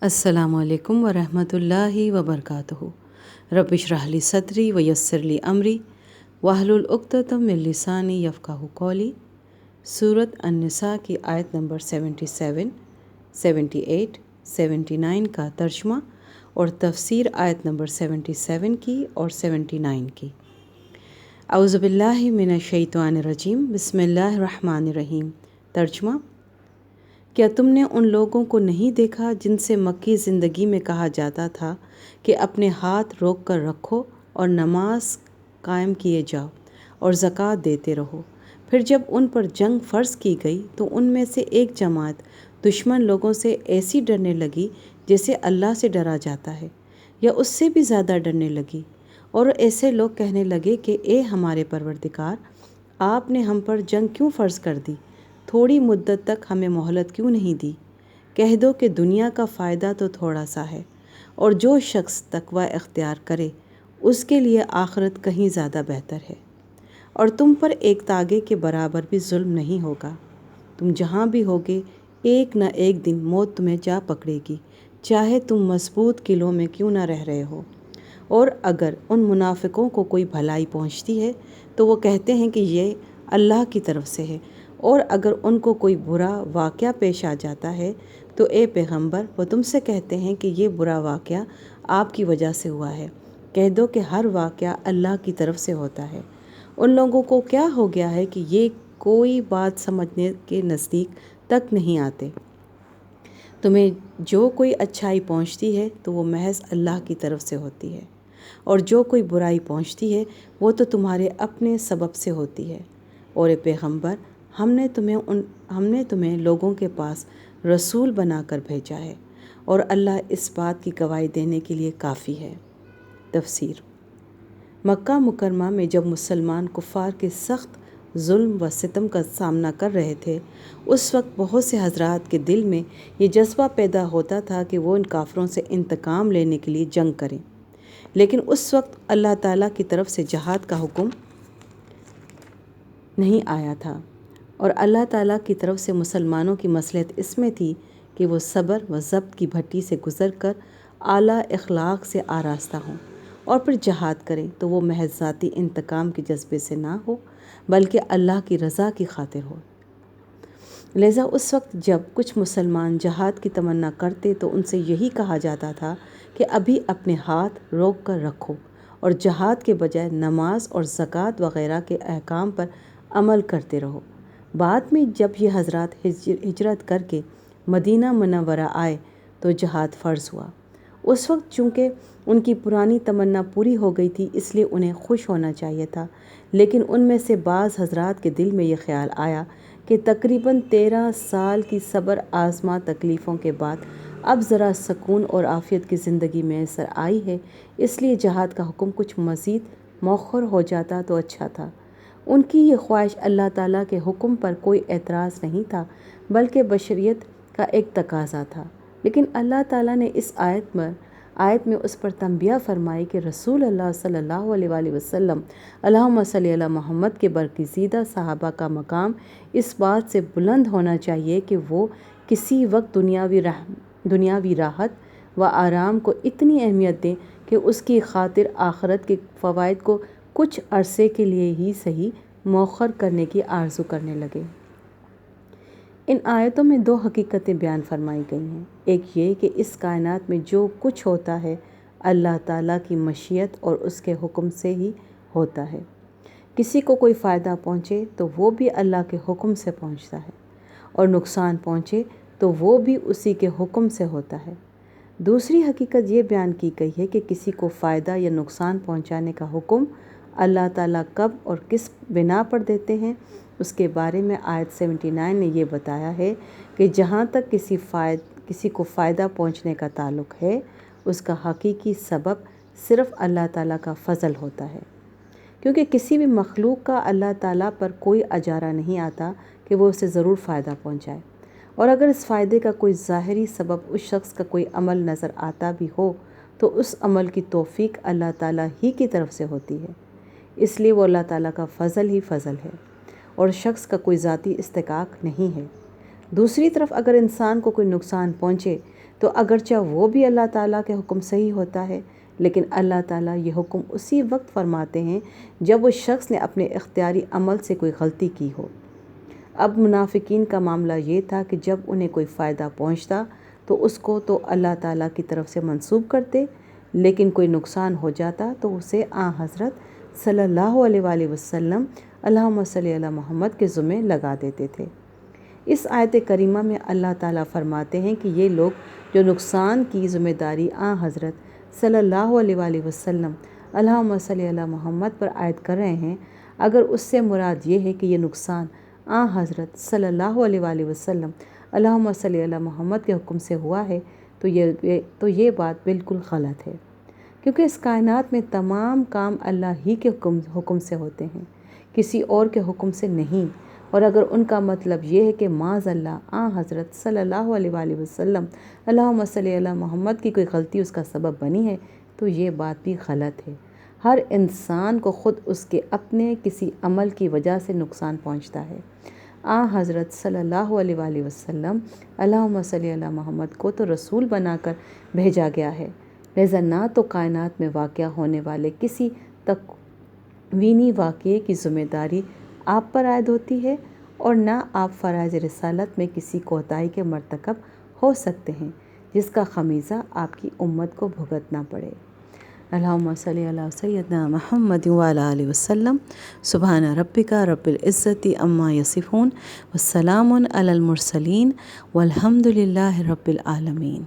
السلام علیکم ورحمۃ اللہ وبرکاتہ۔ رب اشرح لی صدری ویسر لی امری واحلل عقدۃ من لسانی یفقہوا قولی۔ سورۃ النساء کی آیت نمبر 77، 78، 79 کا ترجمہ اور تفسیر آیت نمبر 77 کی اور 79 کی۔ اعوذ باللہ من الشیطان الرجیم، بسم اللہ الرحمن الرحیم۔ ترجمہ: کیا تم نے ان لوگوں کو نہیں دیکھا جن سے مکی زندگی میں کہا جاتا تھا کہ اپنے ہاتھ روک کر رکھو اور نماز قائم کیے جاؤ اور زکوٰۃ دیتے رہو؟ پھر جب ان پر جنگ فرض کی گئی تو ان میں سے ایک جماعت دشمن لوگوں سے ایسی ڈرنے لگی جیسے اللہ سے ڈرا جاتا ہے یا اس سے بھی زیادہ ڈرنے لگی، اور ایسے لوگ کہنے لگے کہ اے ہمارے پروردگار، آپ نے ہم پر جنگ کیوں فرض کر دی؟ تھوڑی مدت تک ہمیں مہلت کیوں نہیں دی؟ کہہ دو کہ دنیا کا فائدہ تو تھوڑا سا ہے، اور جو شخص تقوی اختیار کرے اس کے لیے آخرت کہیں زیادہ بہتر ہے، اور تم پر ایک تاگے کے برابر بھی ظلم نہیں ہوگا۔ تم جہاں بھی ہوگے ایک نہ ایک دن موت تمہیں جا پکڑے گی، چاہے تم مضبوط قلعوں میں کیوں نہ رہ رہے ہو۔ اور اگر ان منافقوں کو کوئی بھلائی پہنچتی ہے تو وہ کہتے ہیں کہ یہ اللہ کی طرف سے ہے، اور اگر ان کو کوئی برا واقعہ پیش آ جاتا ہے تو اے پیغمبر، وہ تم سے کہتے ہیں کہ یہ برا واقعہ آپ کی وجہ سے ہوا ہے۔ کہہ دو کہ ہر واقعہ اللہ کی طرف سے ہوتا ہے۔ ان لوگوں کو کیا ہو گیا ہے کہ یہ کوئی بات سمجھنے کے نزدیک تک نہیں آتے۔ تمہیں جو کوئی اچھائی پہنچتی ہے تو وہ محض اللہ کی طرف سے ہوتی ہے، اور جو کوئی برائی پہنچتی ہے وہ تو تمہارے اپنے سبب سے ہوتی ہے۔ اور اے پیغمبر، ہم نے تمہیں لوگوں کے پاس رسول بنا کر بھیجا ہے، اور اللہ اس بات کی گواہی دینے کے لیے کافی ہے۔ تفسیر: مکہ مکرمہ میں جب مسلمان کفار کے سخت ظلم و ستم کا سامنا کر رہے تھے، اس وقت بہت سے حضرات کے دل میں یہ جذبہ پیدا ہوتا تھا کہ وہ ان کافروں سے انتقام لینے کے لیے جنگ کریں، لیکن اس وقت اللہ تعالیٰ کی طرف سے جہاد کا حکم نہیں آیا تھا، اور اللہ تعالیٰ کی طرف سے مسلمانوں کی مصلحت اس میں تھی کہ وہ صبر و ضبط کی بھٹی سے گزر کر اعلیٰ اخلاق سے آراستہ ہوں، اور پھر جہاد کریں تو وہ محض ذاتی انتقام کے جذبے سے نہ ہو بلکہ اللہ کی رضا کی خاطر ہو۔ لہٰذا اس وقت جب کچھ مسلمان جہاد کی تمنا کرتے تو ان سے یہی کہا جاتا تھا کہ ابھی اپنے ہاتھ روک کر رکھو اور جہاد کے بجائے نماز اور زکوٰۃ وغیرہ کے احکام پر عمل کرتے رہو۔ بعد میں جب یہ حضرات ہجرت کر کے مدینہ منورہ آئے تو جہاد فرض ہوا۔ اس وقت چونکہ ان کی پرانی تمنا پوری ہو گئی تھی، اس لیے انہیں خوش ہونا چاہیے تھا، لیکن ان میں سے بعض حضرات کے دل میں یہ خیال آیا کہ تقریباً 13 سال کی صبر آزما تکلیفوں کے بعد اب ذرا سکون اور عافیت کی زندگی میسر آئی ہے، اس لیے جہاد کا حکم کچھ مزید مؤخر ہو جاتا تو اچھا تھا۔ ان کی یہ خواہش اللہ تعالیٰ کے حکم پر کوئی اعتراض نہیں تھا بلکہ بشریت کا ایک تقاضا تھا، لیکن اللہ تعالیٰ نے اس آیت میں اس پر تنبیہ فرمائی کہ رسول اللہ صلی اللہ علیہ وآلہ وسلم اللہم صلی علی محمد کے برگزیدہ صحابہ کا مقام اس بات سے بلند ہونا چاہیے کہ وہ کسی وقت دنیاوی راحت و آرام کو اتنی اہمیت دیں کہ اس کی خاطر آخرت کے فوائد کو کچھ عرصے کے لیے ہی صحیح مؤخر کرنے کی آرزو کرنے لگے۔ ان آیتوں میں 2 حقیقتیں بیان فرمائی گئی ہیں۔ ایک یہ کہ اس کائنات میں جو کچھ ہوتا ہے اللہ تعالیٰ کی مشیت اور اس کے حکم سے ہی ہوتا ہے۔ کسی کو کوئی فائدہ پہنچے تو وہ بھی اللہ کے حکم سے پہنچتا ہے، اور نقصان پہنچے تو وہ بھی اسی کے حکم سے ہوتا ہے۔ دوسری حقیقت یہ بیان کی گئی ہے کہ کسی کو فائدہ یا نقصان پہنچانے کا حکم اللہ تعالیٰ کب اور کس بنا پر دیتے ہیں، اس کے بارے میں آیت 79 نے یہ بتایا ہے کہ جہاں تک کسی کو فائدہ پہنچنے کا تعلق ہے، اس کا حقیقی سبب صرف اللہ تعالیٰ کا فضل ہوتا ہے، کیونکہ کسی بھی مخلوق کا اللہ تعالیٰ پر کوئی اجارہ نہیں آتا کہ وہ اسے ضرور فائدہ پہنچائے، اور اگر اس فائدے کا کوئی ظاہری سبب اس شخص کا کوئی عمل نظر آتا بھی ہو تو اس عمل کی توفیق اللہ تعالیٰ ہی کی طرف سے ہوتی ہے، اس لیے وہ اللہ تعالیٰ کا فضل ہی فضل ہے اور شخص کا کوئی ذاتی استحقاق نہیں ہے۔ دوسری طرف اگر انسان کو کوئی نقصان پہنچے تو اگرچہ وہ بھی اللہ تعالیٰ کے حکم سے ہی ہوتا ہے، لیکن اللہ تعالیٰ یہ حکم اسی وقت فرماتے ہیں جب وہ شخص نے اپنے اختیاری عمل سے کوئی غلطی کی ہو۔ اب منافقین کا معاملہ یہ تھا کہ جب انہیں کوئی فائدہ پہنچتا تو اس کو تو اللہ تعالیٰ کی طرف سے منسوب کرتے، لیکن کوئی نقصان ہو جاتا تو اسے حضرت صلی اللہ علیہ وآلہ وسلم اللہم صلی علی محمد کے ذمہ لگا دیتے تھے۔ اس آیت کریمہ میں اللہ تعالیٰ فرماتے ہیں کہ یہ لوگ جو نقصان کی ذمہ داری حضرت صلی اللہ علیہ وآلہ وسلم اللہم صلی علی محمد پر عائد کر رہے ہیں، اگر اس سے مراد یہ ہے کہ یہ نقصان حضرت صلی اللہ علیہ وآلہ وسلم اللہم صلی علی محمد کے حکم سے ہوا ہے تو یہ بات بالکل غلط ہے، کیونکہ اس کائنات میں تمام کام اللہ ہی کے حکم سے ہوتے ہیں، کسی اور کے حکم سے نہیں۔ اور اگر ان کا مطلب یہ ہے کہ معاذ اللہ حضرت صلی اللہ علیہ وآلہ وسلم اللہم صلی علی محمد کی کوئی غلطی اس کا سبب بنی ہے تو یہ بات بھی غلط ہے۔ ہر انسان کو خود اس کے اپنے کسی عمل کی وجہ سے نقصان پہنچتا ہے۔ حضرت صلی اللہ علیہ وآلہ وسلم اللہم صلی علی محمد کو تو رسول بنا کر بھیجا گیا ہے، لہذا نہ تو کائنات میں واقع ہونے والے کسی تکوینی واقعے کی ذمہ داری آپ پر عائد ہوتی ہے، اور نہ آپ فرائض رسالت میں کسی کوتاہی کے مرتکب ہو سکتے ہیں جس کا خمیازہ آپ کی امت کو بھگتنا پڑے۔ اللہم صلی علی سیدنا محمد وعلی آلہ وسلم۔ سبحان ربک رب العزت عما یصفون، والسلام علی المرسلین، والحمد للہ رب العالمین۔